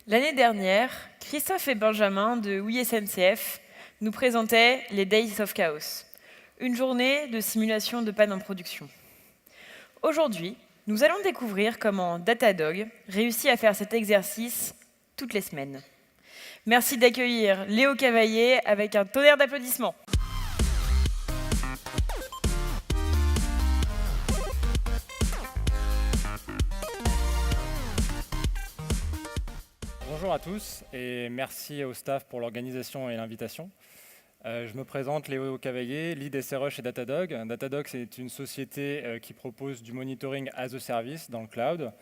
L'année dernière, Christophe et Benjamin de Oui SNCF nous présentaient les Days of Chaos, une journée de simulation de panne en production. Aujourd'hui, nous allons découvrir comment Datadog réussit à faire cet exercice toutes les semaines. Merci d'accueillir Léo Cavaillé avec un tonnerre d'applaudissements. Bonjour à tous et merci au staff pour l'organisation et l'invitation. Je me présente Léo Cavaillé, lead SRE chez Datadog. Datadog, c'est une société qui propose du monitoring as a service dans le cloud,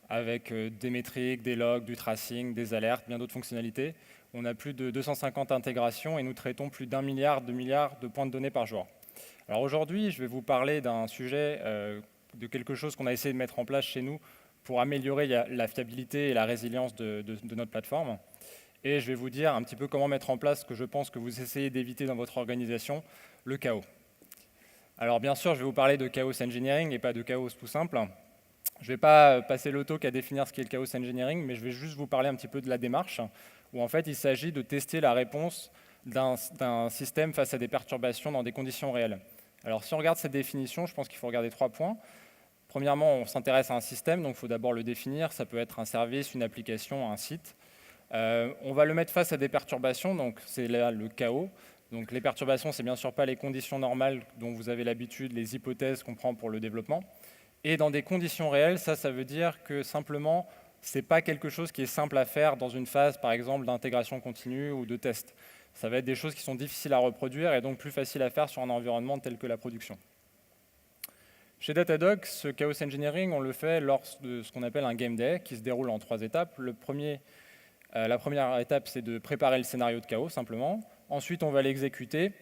avec des métriques, des logs, du tracing, des alertes, bien d'autres fonctionnalités. On a plus de 250 intégrations et nous traitons plus d'1 milliard de points de données par jour. Alors aujourd'hui, je vais vous parler d'un sujet, de quelque chose qu'on a essayé de mettre en place chez nous pour améliorer la fiabilité et la résilience de notre plateforme. Et je vais vous dire un petit peu comment mettre en place ce que je pense que vous essayez d'éviter dans votre organisation, le chaos. Alors bien sûr, je vais vous parler de chaos engineering et pas de chaos tout simple. Je ne vais pas passer le talk à définir ce qu'est le chaos engineering, mais je vais juste vous parler un petit peu de la démarche, où en fait il s'agit de tester la réponse d'un système face à des perturbations dans des conditions réelles. Alors si on regarde cette définition, je pense qu'il faut regarder 3 points. Premièrement, on s'intéresse à un système, donc il faut d'abord le définir. Ça peut être un service, une application, un site. On va le mettre face à des perturbations, donc c'est là le chaos. Donc les perturbations, c'est bien sûr pas les conditions normales dont vous avez l'habitude, les hypothèses qu'on prend pour le développement. Et dans des conditions réelles, ça veut dire que simplement, ce n'est pas quelque chose qui est simple à faire dans une phase, par exemple, d'intégration continue ou de test. Ça va être des choses qui sont difficiles à reproduire et donc plus faciles à faire sur un environnement tel que la production. Chez Datadog, ce chaos engineering, on le fait lors de ce qu'on appelle un game day, qui se déroule en 3 étapes. La première étape, c'est de préparer le scénario de chaos, simplement. Ensuite, on va l'exécuter.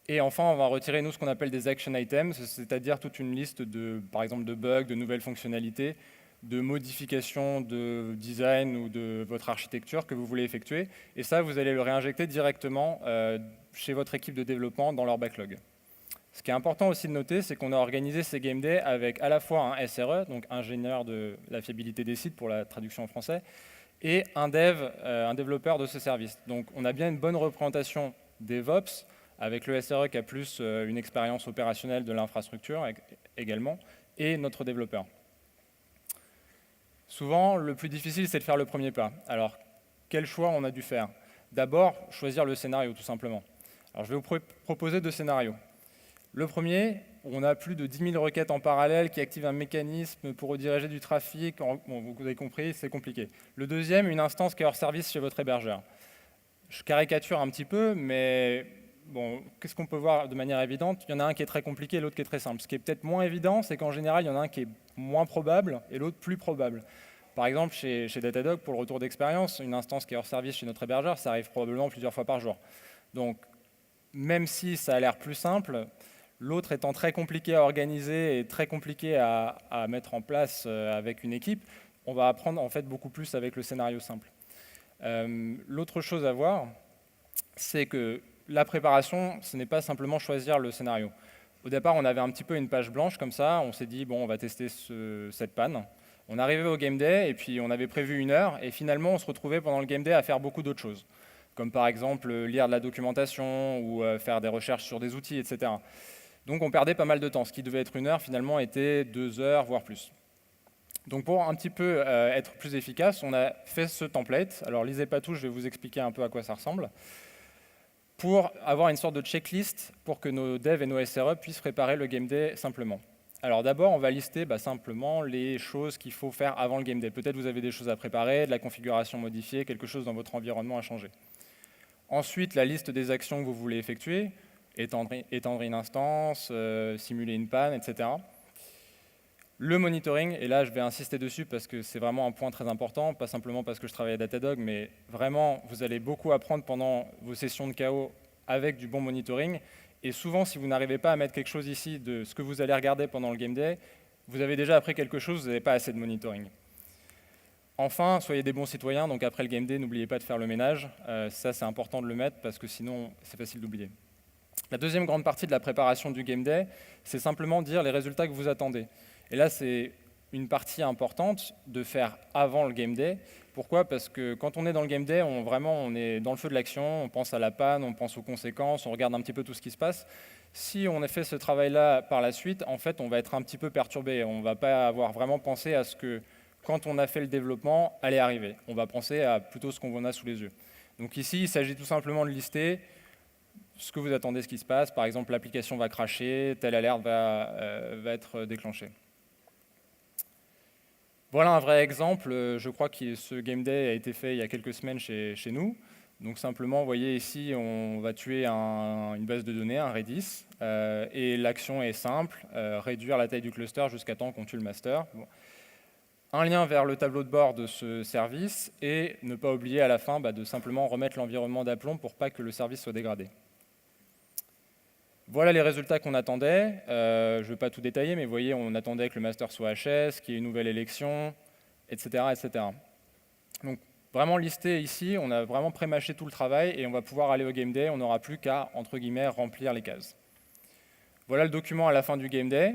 Et enfin, on va retirer, nous, ce qu'on appelle des action items, c'est-à-dire toute une liste, par exemple, de bugs, de nouvelles fonctionnalités, de modifications de design ou de votre architecture que vous voulez effectuer. Et ça, vous allez le réinjecter directement chez votre équipe de développement dans leur backlog. Ce qui est important aussi de noter, c'est qu'on a organisé ces Game Days avec à la fois un SRE, donc ingénieur de la fiabilité des sites pour la traduction en français, et un dev, un développeur de ce service. Donc on a bien une bonne représentation DevOps, avec le SRE qui a plus une expérience opérationnelle de l'infrastructure également, et notre développeur. Souvent, le plus difficile, c'est de faire le premier pas. Alors, quel choix on a dû faire? D'abord, choisir le scénario, tout simplement. Alors, je vais vous proposer 2 scénarios. Le premier, on a plus de 10 000 requêtes en parallèle qui activent un mécanisme pour rediriger du trafic. Bon, vous avez compris, c'est compliqué. Le deuxième, une instance qui est hors service chez votre hébergeur. Je caricature un petit peu, mais bon, qu'est-ce qu'on peut voir de manière évidente? Il y en a un qui est très compliqué et l'autre qui est très simple. Ce qui est peut-être moins évident, c'est qu'en général, il y en a un qui est moins probable et l'autre plus probable. Par exemple, chez Datadog, pour le retour d'expérience, une instance qui est hors service chez notre hébergeur, ça arrive probablement plusieurs fois par jour. Donc, même si ça a l'air plus simple, l'autre étant très compliqué à organiser et très compliqué à mettre en place avec une équipe, on va apprendre en fait beaucoup plus avec le scénario simple. L'autre chose à voir, c'est que la préparation, ce n'est pas simplement choisir le scénario. Au départ, on avait un petit peu une page blanche comme ça, on s'est dit, bon, on va tester cette panne. On arrivait au game day et puis on avait prévu 1 heure et finalement, on se retrouvait pendant le game day à faire beaucoup d'autres choses, comme par exemple lire de la documentation ou faire des recherches sur des outils, etc. Donc on perdait pas mal de temps. Ce qui devait être 1 heure, finalement, était 2 heures, voire plus. Donc pour un petit peu être plus efficace, on a fait ce template. Alors lisez pas tout, je vais vous expliquer un peu à quoi ça ressemble. Pour avoir une sorte de checklist pour que nos devs et nos SRE puissent préparer le game day simplement. Alors d'abord, on va lister simplement les choses qu'il faut faire avant le game day. Peut-être vous avez des choses à préparer, de la configuration modifiée, quelque chose dans votre environnement à changer. Ensuite, la liste des actions que vous voulez effectuer, étendre une instance, simuler une panne, etc. Le monitoring, et là je vais insister dessus parce que c'est vraiment un point très important, pas simplement parce que je travaille à Datadog, mais vraiment vous allez beaucoup apprendre pendant vos sessions de chaos avec du bon monitoring. Et souvent, si vous n'arrivez pas à mettre quelque chose ici de ce que vous allez regarder pendant le game day, vous avez déjà appris quelque chose, vous n'avez pas assez de monitoring. Enfin, soyez des bons citoyens, donc après le game day, n'oubliez pas de faire le ménage. Ça, c'est important de le mettre parce que sinon, c'est facile d'oublier. La deuxième grande partie de la préparation du game day, c'est simplement dire les résultats que vous attendez. Et là, c'est une partie importante de faire avant le game day. Pourquoi? Parce que quand on est dans le game day, on est dans le feu de l'action, on pense à la panne, on pense aux conséquences, on regarde un petit peu tout ce qui se passe. Si on a fait ce travail-là par la suite, en fait, on va être un petit peu perturbé. On ne va pas avoir vraiment pensé à ce que, quand on a fait le développement, allait arriver. On va penser à plutôt ce qu'on a sous les yeux. Donc ici, il s'agit tout simplement de lister ce que vous attendez, ce qui se passe. Par exemple, l'application va crasher, telle alerte va être déclenchée. Voilà un vrai exemple. Je crois que ce game day a été fait il y a quelques semaines chez nous. Donc simplement, vous voyez ici, on va tuer une base de données, un Redis, et l'action est simple, réduire la taille du cluster jusqu'à temps qu'on tue le master. Bon. Un lien vers le tableau de bord de ce service, et ne pas oublier à la fin de simplement remettre l'environnement d'aplomb pour pas que le service soit dégradé. Voilà les résultats qu'on attendait. Je ne vais pas tout détailler, mais vous voyez, on attendait que le master soit HS, qu'il y ait une nouvelle élection, etc., etc. Donc, vraiment listé ici, on a vraiment pré-mâché tout le travail et on va pouvoir aller au game day. On n'aura plus qu'à, entre guillemets, remplir les cases. Voilà le document à la fin du game day.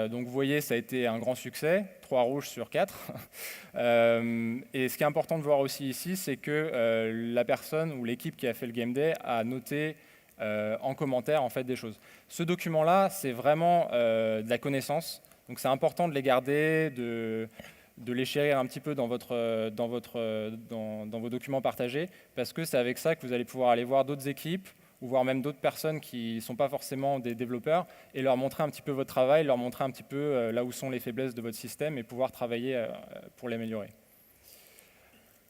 Donc, vous voyez, ça a été un grand succès, 3 rouges sur 4. Et ce qui est important de voir aussi ici, c'est que la personne ou l'équipe qui a fait le game day a noté en commentaire en fait des choses. Ce document-là, c'est vraiment de la connaissance. Donc, c'est important de les garder, de les chérir un petit peu dans vos documents partagés, parce que c'est avec ça que vous allez pouvoir aller voir d'autres équipes, ou voir même d'autres personnes qui ne sont pas forcément des développeurs, et leur montrer un petit peu votre travail, leur montrer un petit peu là où sont les faiblesses de votre système, et pouvoir travailler pour l'améliorer.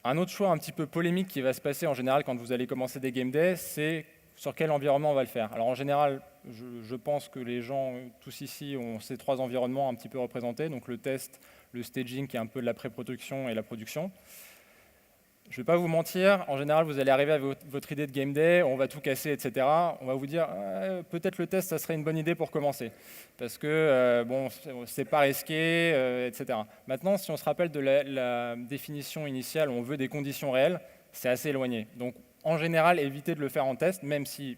Un autre choix un petit peu polémique qui va se passer en général quand vous allez commencer des game days, c'est sur quel environnement on va le faire. Alors en général, je pense que les gens, tous ici, ont ces 3 environnements un petit peu représentés, donc le test, le staging qui est un peu de la pré-production et la production. Je ne vais pas vous mentir, en général, vous allez arriver avec votre idée de game day, on va tout casser, etc. On va vous dire, peut-être le test, ça serait une bonne idée pour commencer, parce que, bon, c'est pas risqué, etc. Maintenant, si on se rappelle de la définition initiale, on veut des conditions réelles, c'est assez éloigné. Donc, en général, évitez de le faire en test, même si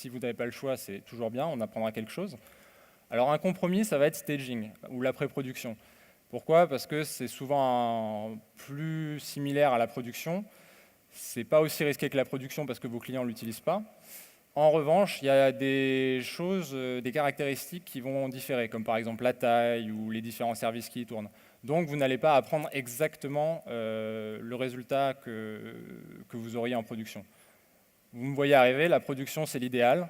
vous n'avez pas le choix, c'est toujours bien, on apprendra quelque chose. Alors, un compromis, ça va être staging, ou la pré-production. Pourquoi? Parce que c'est souvent plus similaire à la production. Ce n'est pas aussi risqué que la production parce que vos clients ne l'utilisent pas. En revanche, il y a des choses, des caractéristiques qui vont différer, comme par exemple la taille ou les différents services qui y tournent. Donc vous n'allez pas apprendre exactement le résultat que vous auriez en production. Vous me voyez arriver, la production c'est l'idéal.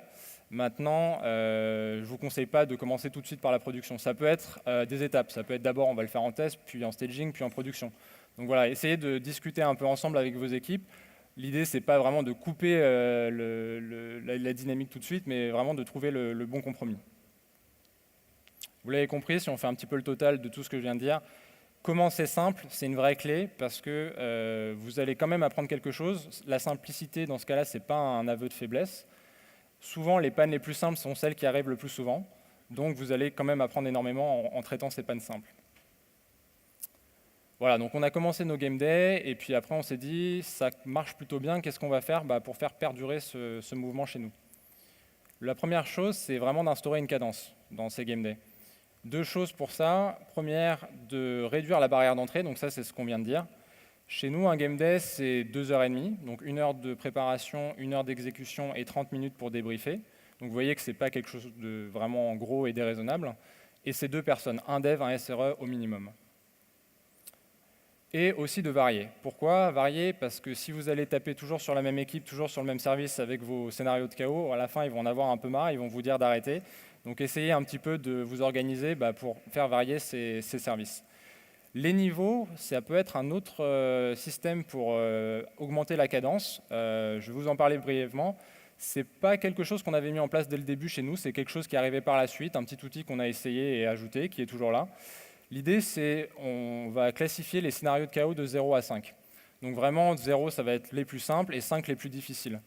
Maintenant, je ne vous conseille pas de commencer tout de suite par la production. Ça peut être des étapes. Ça peut être d'abord, on va le faire en test, puis en staging, puis en production. Donc voilà, essayez de discuter un peu ensemble avec vos équipes. L'idée, ce n'est pas vraiment de couper la dynamique tout de suite, mais vraiment de trouver le bon compromis. Vous l'avez compris, si on fait un petit peu le total de tout ce que je viens de dire, commencer simple, c'est une vraie clé, parce que vous allez quand même apprendre quelque chose. La simplicité, dans ce cas-là, ce n'est pas un aveu de faiblesse. Souvent, les pannes les plus simples sont celles qui arrivent le plus souvent. Donc, vous allez quand même apprendre énormément en traitant ces pannes simples. Voilà, donc on a commencé nos game days, et puis après, on s'est dit, ça marche plutôt bien, qu'est-ce qu'on va faire pour faire perdurer ce mouvement chez nous? La première chose, c'est vraiment d'instaurer une cadence dans ces game days. 2 choses pour ça. Première, de réduire la barrière d'entrée, donc ça, c'est ce qu'on vient de dire. Chez nous, un game day, c'est 2h30, donc 1 heure de préparation, 1 heure d'exécution et 30 minutes pour débriefer. Donc vous voyez que ce n'est pas quelque chose de vraiment gros et déraisonnable. Et c'est 2 personnes, un dev, un SRE au minimum. Et aussi de varier. Pourquoi varier? Parce que si vous allez taper toujours sur la même équipe, toujours sur le même service avec vos scénarios de chaos, à la fin, ils vont en avoir un peu marre, ils vont vous dire d'arrêter. Donc essayez un petit peu de vous organiser pour faire varier ces services. Les niveaux, ça peut être un autre système pour augmenter la cadence. Je vais vous en parler brièvement. Ce n'est pas quelque chose qu'on avait mis en place dès le début chez nous, c'est quelque chose qui est arrivé par la suite, un petit outil qu'on a essayé et ajouté, qui est toujours là. L'idée, c'est qu'on va classifier les scénarios de chaos de 0 à 5. Donc vraiment, 0, ça va être les plus simples et 5 les plus difficiles.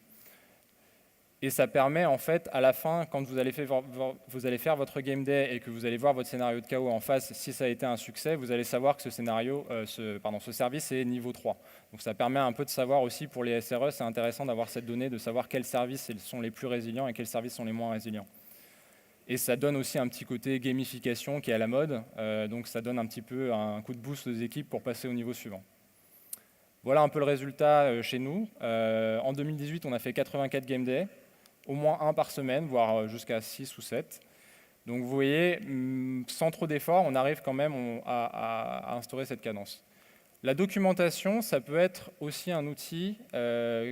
Et ça permet en fait, à la fin, quand vous allez faire votre game day et que vous allez voir votre scénario de chaos en face, si ça a été un succès, vous allez savoir que ce service est niveau 3. Donc ça permet un peu de savoir aussi pour les SRE, c'est intéressant d'avoir cette donnée, de savoir quels services sont les plus résilients et quels services sont les moins résilients. Et ça donne aussi un petit côté gamification qui est à la mode, donc ça donne un petit peu un coup de boost aux équipes pour passer au niveau suivant. Voilà un peu le résultat chez nous. En 2018, on a fait 84 Game Day, au moins un par semaine, voire jusqu'à 6 ou 7. Donc vous voyez, sans trop d'efforts, on arrive quand même à instaurer cette cadence. La documentation, ça peut être aussi un outil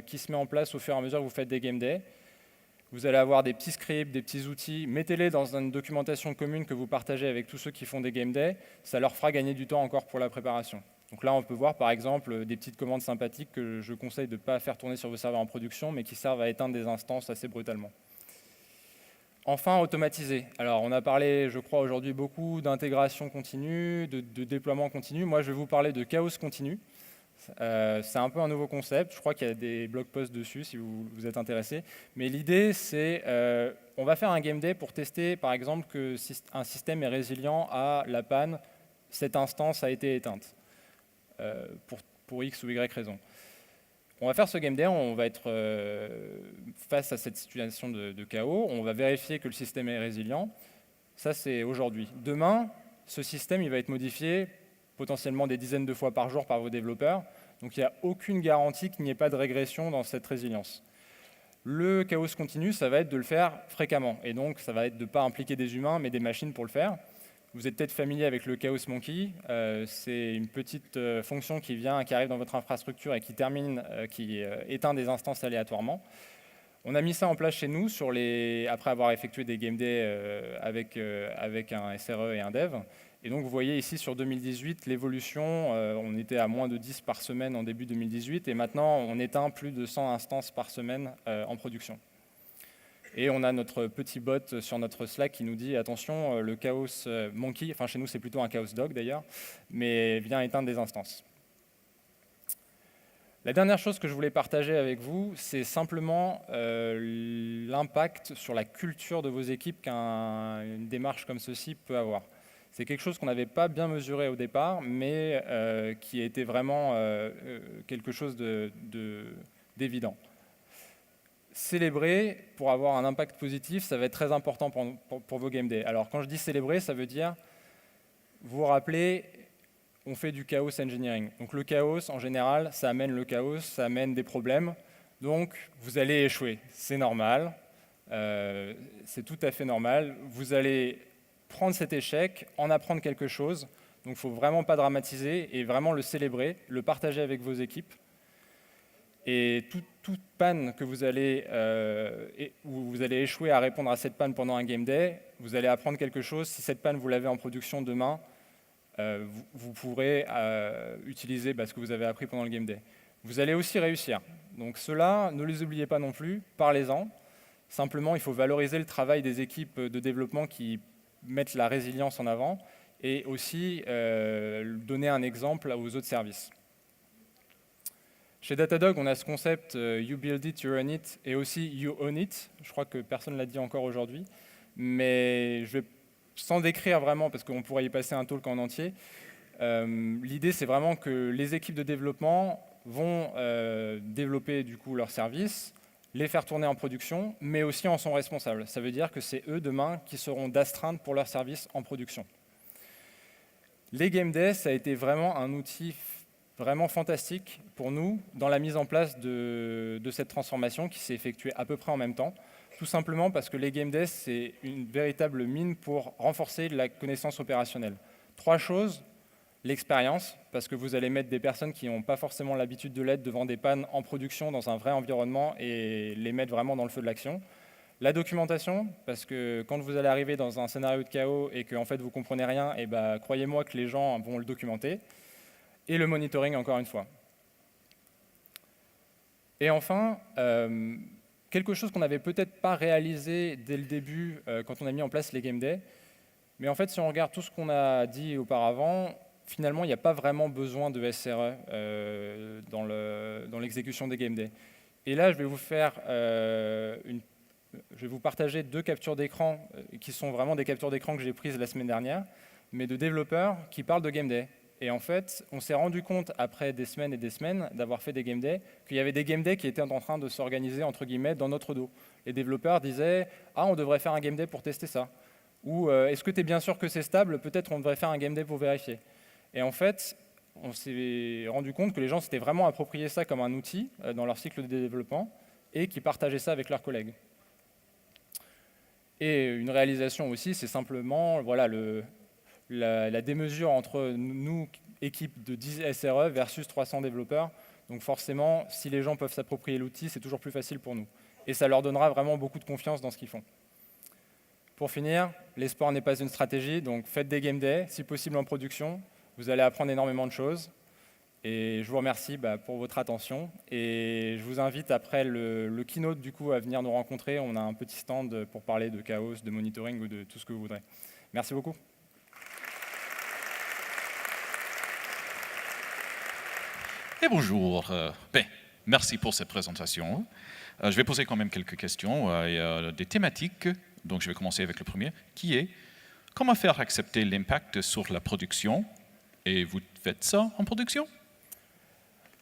qui se met en place au fur et à mesure que vous faites des Game Day. Vous allez avoir des petits scripts, des petits outils. Mettez-les dans une documentation commune que vous partagez avec tous ceux qui font des Game Day. Ça leur fera gagner du temps encore pour la préparation. Donc là, on peut voir par exemple des petites commandes sympathiques que je conseille de ne pas faire tourner sur vos serveurs en production, mais qui servent à éteindre des instances assez brutalement. Enfin, automatiser. Alors, on a parlé, je crois, aujourd'hui beaucoup d'intégration continue, de déploiement continu. Moi, je vais vous parler de chaos continu. C'est un peu un nouveau concept. Je crois qu'il y a des blog posts dessus si vous êtes intéressé. Mais l'idée, c'est on va faire un game day pour tester, par exemple, qu'un système est résilient à la panne. Cette instance a été éteinte pour X ou Y raison. On va faire ce game day, on va être face à cette situation de chaos, on va vérifier que le système est résilient. Ça, c'est aujourd'hui. Demain, ce système il va être modifié potentiellement des dizaines de fois par jour par vos développeurs. Donc il n'y a aucune garantie qu'il n'y ait pas de régression dans cette résilience. Le chaos continu, ça va être de le faire fréquemment. Et donc, ça va être de ne pas impliquer des humains, mais des machines pour le faire. Vous êtes peut-être familier avec le Chaos Monkey. C'est une petite fonction qui arrive dans votre infrastructure et qui éteint des instances aléatoirement. On a mis ça en place chez nous après avoir effectué des game days avec un SRE et un dev. Et donc vous voyez ici sur 2018 l'évolution, on était à moins de 10 par semaine en début 2018 et maintenant on éteint plus de 100 instances par semaine en production. Et on a notre petit bot sur notre Slack qui nous dit attention, le Chaos Monkey, enfin chez nous c'est plutôt un Chaos Dog d'ailleurs, mais vient éteindre des instances. La dernière chose que je voulais partager avec vous, c'est simplement l'impact sur la culture de vos équipes qu'une démarche comme ceci peut avoir. C'est quelque chose qu'on n'avait pas bien mesuré au départ, mais qui a été vraiment quelque chose d'évident. Célébrer, pour avoir un impact positif, ça va être très important pour vos game days. Alors quand je dis célébrer, ça veut dire, vous vous rappelez, on fait du chaos engineering. Donc le chaos, en général, ça amène le chaos, ça amène des problèmes. Donc vous allez échouer, c'est normal, c'est tout à fait normal. Vous allez prendre cet échec, en apprendre quelque chose. Donc il ne faut vraiment pas dramatiser et vraiment le célébrer, le partager avec vos équipes. Et toute panne que où vous allez échouer à répondre à cette panne pendant un game day, vous allez apprendre quelque chose. Si cette panne, vous l'avez en production demain, vous pourrez utiliser ce que vous avez appris pendant le game day. Vous allez aussi réussir. Donc cela, ne les oubliez pas non plus, parlez-en. Simplement, il faut valoriser le travail des équipes de développement qui mettent la résilience en avant et aussi donner un exemple aux autres services. Chez Datadog, on a ce concept you build it, you run it, et aussi you own it. Je crois que personne ne l'a dit encore aujourd'hui, mais je vais, sans décrire vraiment, parce qu'on pourrait y passer un talk en entier, l'idée c'est vraiment que les équipes de développement vont développer du coup leurs services, les faire tourner en production, mais aussi en sont responsables. Ça veut dire que c'est eux demain qui seront d'astreinte pour leurs services en production. Les Game Days, ça a été vraiment un outil vraiment fantastique pour nous dans la mise en place de cette transformation qui s'est effectuée à peu près en même temps, tout simplement parce que les Game Days, c'est une véritable mine pour renforcer la connaissance opérationnelle. 3 choses, l'expérience, parce que vous allez mettre des personnes qui n'ont pas forcément l'habitude de l'être devant des pannes en production dans un vrai environnement et les mettre vraiment dans le feu de l'action. La documentation, parce que quand vous allez arriver dans un scénario de chaos et que en fait, vous ne comprenez rien, et croyez-moi que les gens vont le documenter. Et le monitoring, encore une fois. Et enfin, quelque chose qu'on n'avait peut-être pas réalisé dès le début quand on a mis en place les Game Days, mais en fait, si on regarde tout ce qu'on a dit auparavant, finalement, il n'y a pas vraiment besoin de SRE dans l'exécution des Game Days. Et là, je vais vous partager 2 captures d'écran qui sont vraiment des captures d'écran que j'ai prises la semaine dernière, mais de développeurs qui parlent de Game Day. Et en fait, on s'est rendu compte, après des semaines et des semaines d'avoir fait des game days, qu'il y avait des game days qui étaient en train de s'organiser, entre guillemets, dans notre dos. Les développeurs disaient « Ah, on devrait faire un game day pour tester ça ». Ou Est-ce que tu es bien sûr que c'est stable? Peut-être on devrait faire un game day pour vérifier. » Et en fait, on s'est rendu compte que les gens s'étaient vraiment approprié ça comme un outil dans leur cycle de développement et qui partageaient ça avec leurs collègues. Et une réalisation aussi, c'est simplement voilà, la démesure entre nous, équipe de 10 SRE versus 300 développeurs. Donc forcément, si les gens peuvent s'approprier l'outil, c'est toujours plus facile pour nous. Et ça leur donnera vraiment beaucoup de confiance dans ce qu'ils font. Pour finir, l'espoir n'est pas une stratégie, donc faites des game days, si possible en production. Vous allez apprendre énormément de choses. Et je vous remercie pour votre attention. Et je vous invite après le keynote du coup, à venir nous rencontrer. On a un petit stand pour parler de chaos, de monitoring ou de tout ce que vous voudrez. Merci beaucoup. Et bonjour. Merci pour cette présentation. Je vais poser quand même quelques questions. Il y a des thématiques, donc je vais commencer avec le premier, qui est comment faire accepter l'impact sur la production? Et vous faites ça en production?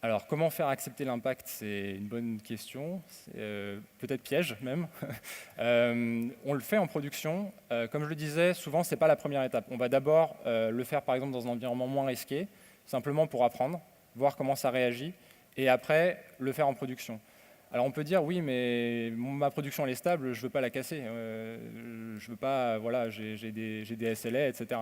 Alors, comment faire accepter l'impact? C'est une bonne question, peut-être piège même. On le fait en production. Comme je le disais, souvent, ce n'est pas la première étape. On va d'abord le faire, par exemple, dans un environnement moins risqué, simplement pour apprendre, voir comment ça réagit, et après, le faire en production. Alors, on peut dire, oui, mais ma production, elle est stable, je ne veux pas la casser. Je veux pas, voilà, j'ai des SLA, etc.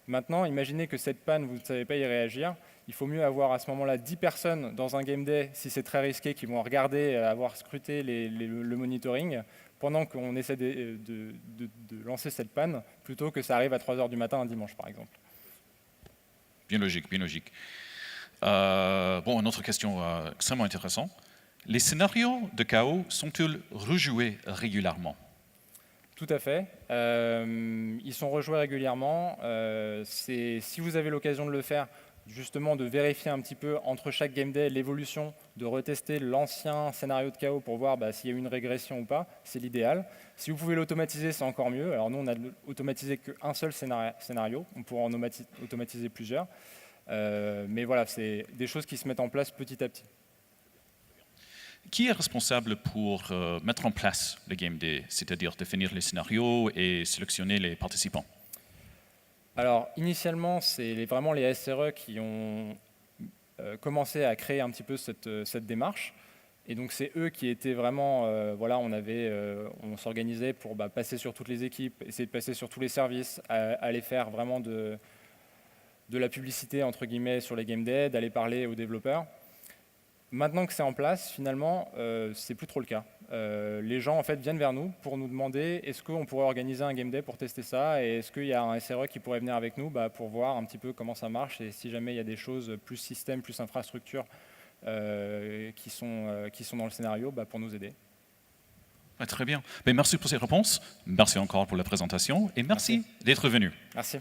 Maintenant, imaginez que cette panne, vous ne savez pas y réagir. Il faut mieux avoir à ce moment-là 10 personnes dans un game day, si c'est très risqué, qui vont regarder, avoir scruté le monitoring, pendant qu'on essaie de lancer cette panne, plutôt que ça arrive à 3 h du matin un dimanche, par exemple. Bien logique, bien logique. Bon, une autre question extrêmement intéressante. Les scénarios de chaos sont-ils rejoués régulièrement? Tout à fait. Ils sont rejoués régulièrement. Si vous avez l'occasion de le faire, justement de vérifier un petit peu entre chaque game day l'évolution, de retester l'ancien scénario de chaos pour voir s'il y a eu une régression ou pas, c'est l'idéal. Si vous pouvez l'automatiser, c'est encore mieux. Alors nous, on n'a automatisé qu'un seul scénario, on pourra en automatiser plusieurs. Mais voilà, c'est des choses qui se mettent en place petit à petit. Qui est responsable pour mettre en place le game day, c'est-à-dire définir les scénarios et sélectionner les participants? Alors, initialement, c'est vraiment les SRE qui ont commencé à créer un petit peu cette démarche. Et donc, c'est eux qui étaient vraiment, voilà, on s'organisait pour passer sur toutes les équipes, essayer de passer sur tous les services, aller faire vraiment de la publicité, entre guillemets, sur les game days, d'aller parler aux développeurs. Maintenant que c'est en place, finalement, c'est plus trop le cas. Les gens en fait viennent vers nous pour nous demander est-ce qu'on pourrait organiser un game day pour tester ça et est-ce qu'il y a un SRE qui pourrait venir avec nous pour voir un petit peu comment ça marche et si jamais il y a des choses plus système, plus infrastructure qui sont dans le scénario pour nous aider. Très bien. Merci pour ces réponses. Merci encore pour la présentation et merci. d'être venu. Merci.